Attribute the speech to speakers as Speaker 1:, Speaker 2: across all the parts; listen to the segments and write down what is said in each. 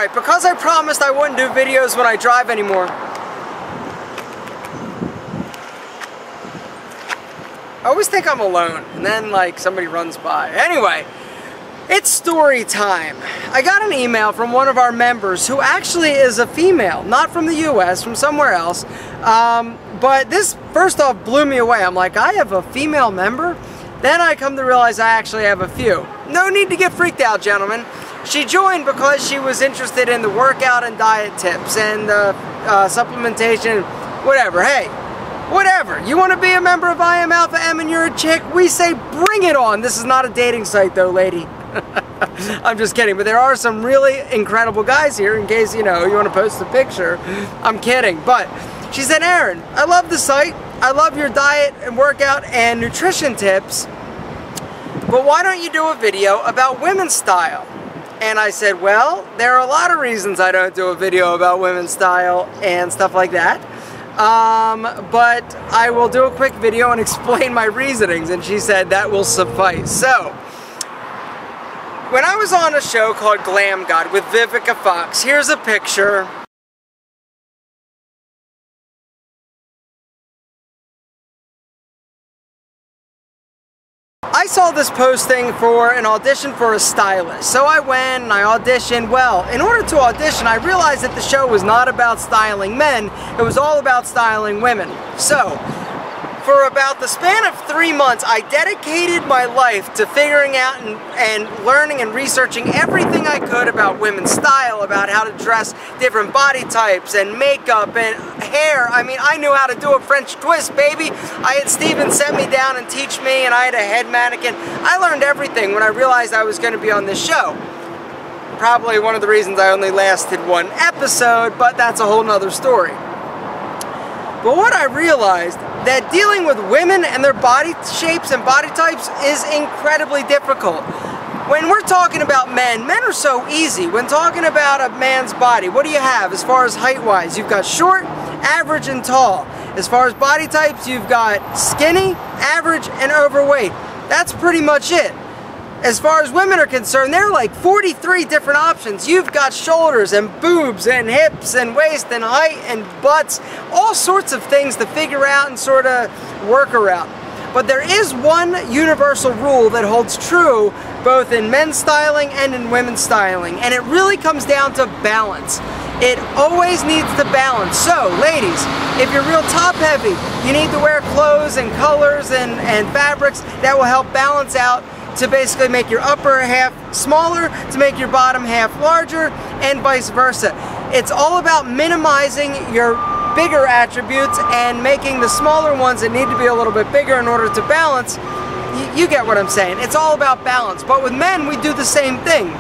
Speaker 1: Alright, because I promised I wouldn't do videos when I drive anymore, I always think I'm alone, and then like somebody runs by. Anyway, it's story time. I got an email from one of our members who actually is a female, not from the US, from somewhere else. But this first off blew me away. I'm like, I have a female member? Then I come to realize I actually have a few. No need to get freaked out, gentlemen. She joined because she was interested in the workout and diet tips and supplementation, whatever. Hey, whatever. You want to be a member of I Am Alpha M and you're a chick? We say bring it on. This is not a dating site though, lady. I'm just kidding, but there are some really incredible guys here in case, you know, you want to post a picture. I'm kidding. But she said, Aaron, I love the site. I love your diet and workout and nutrition tips. But why don't you do a video about women's style? And I said, well, there are a lot of reasons I don't do a video about women's style and stuff like that. But I will do a quick video and explain my reasonings. And she said that will suffice. So, when I was on a show called Glam God with Vivica Fox, here's a picture. I saw this posting for an audition for a stylist. So I went and I auditioned. Well, in order to audition, I realized that the show was not about styling men, it was all about styling women. So, for about the span of 3 months, I dedicated my life to figuring out and learning and researching everything I could about women's style, about how to dress different body types and makeup and hair. I mean, I knew how to do a French twist, baby. I had Steven set me down and teach me, and I had a head mannequin. I learned everything when I realized I was going to be on this show. Probably one of the reasons I only lasted 1 episode, but that's a whole nother story. But what I realized, that dealing with women and their body shapes and body types is incredibly difficult. When we're talking about men, men are so easy. When talking about a man's body, what do you have as far as height-wise? You've got short, average, and tall. As far as body types, you've got skinny, average, and overweight. That's pretty much it. As far as women are concerned, there are like 43 different options. You've got shoulders and boobs and hips and waist and height and butts, all sorts of things to figure out and sort of work around. But there is one universal rule that holds true both in men's styling and in women's styling, and it really comes down to balance. It always needs to balance. So, ladies, if you're real top heavy, you need to wear clothes and colors and fabrics that will help balance out to basically make your upper half smaller, to make your bottom half larger, and vice versa. It's all about minimizing your bigger attributes and making the smaller ones that need to be a little bit bigger in order to balance. You get what I'm saying. It's all about balance. But with men, we do the same thing.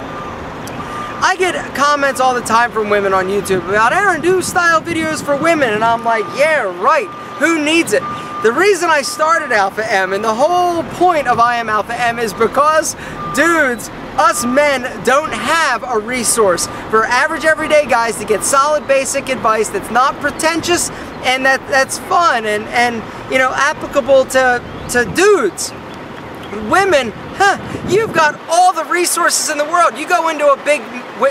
Speaker 1: I get comments all the time from women on YouTube about, Aaron, do style videos for women. And I'm like, yeah, right. Who needs it? The reason I started Alpha M and the whole point of I Am Alpha M is because dudes, us men, don't have a resource for average everyday guys to get solid basic advice that's not pretentious and that's fun and you know, applicable to dudes. Women, you've got all the resources in the world. You go into a big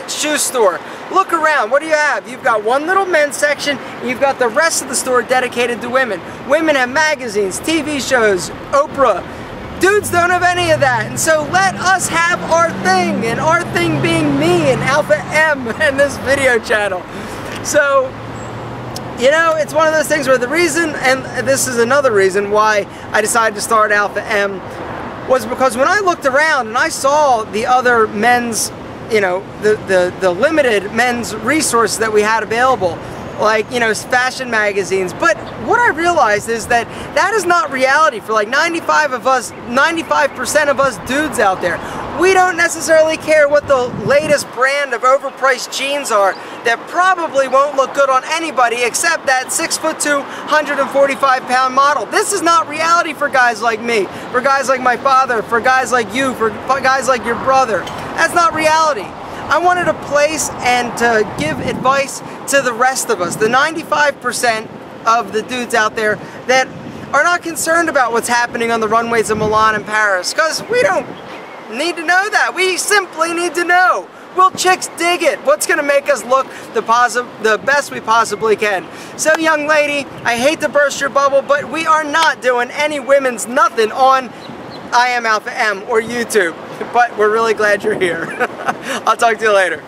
Speaker 1: shoe store, look around, what do you have? You've got one little men's section, and you've got the rest of the store dedicated to women. Women have magazines, TV shows, Oprah. Dudes don't have any of that, and so let us have our thing, and our thing being me and Alpha M and this video channel. So, you know, it's one of those things where the reason, and this is another reason why I decided to start Alpha M, was because when I looked around and I saw the other men's, you know, the limited men's resources that we had available, like, you know, fashion magazines. But what I realized is that that is not reality for like 95% of us dudes out there. We don't necessarily care what the latest brand of overpriced jeans are that probably won't look good on anybody except that 6'2", 145-pound model. This is not reality for guys like me, for guys like my father, for guys like you, for guys like your brother. That's not reality. I wanted a place and to give advice to the rest of us, the 95% of the dudes out there that are not concerned about what's happening on the runways of Milan and Paris, because we don't need to know that. We simply need to know Will chicks dig it? What's gonna make us look the best we possibly can? So young lady, I hate to burst your bubble, but we are not doing any women's nothing on I Am Alpha M or YouTube. But we're really glad you're here. I'll talk to you later.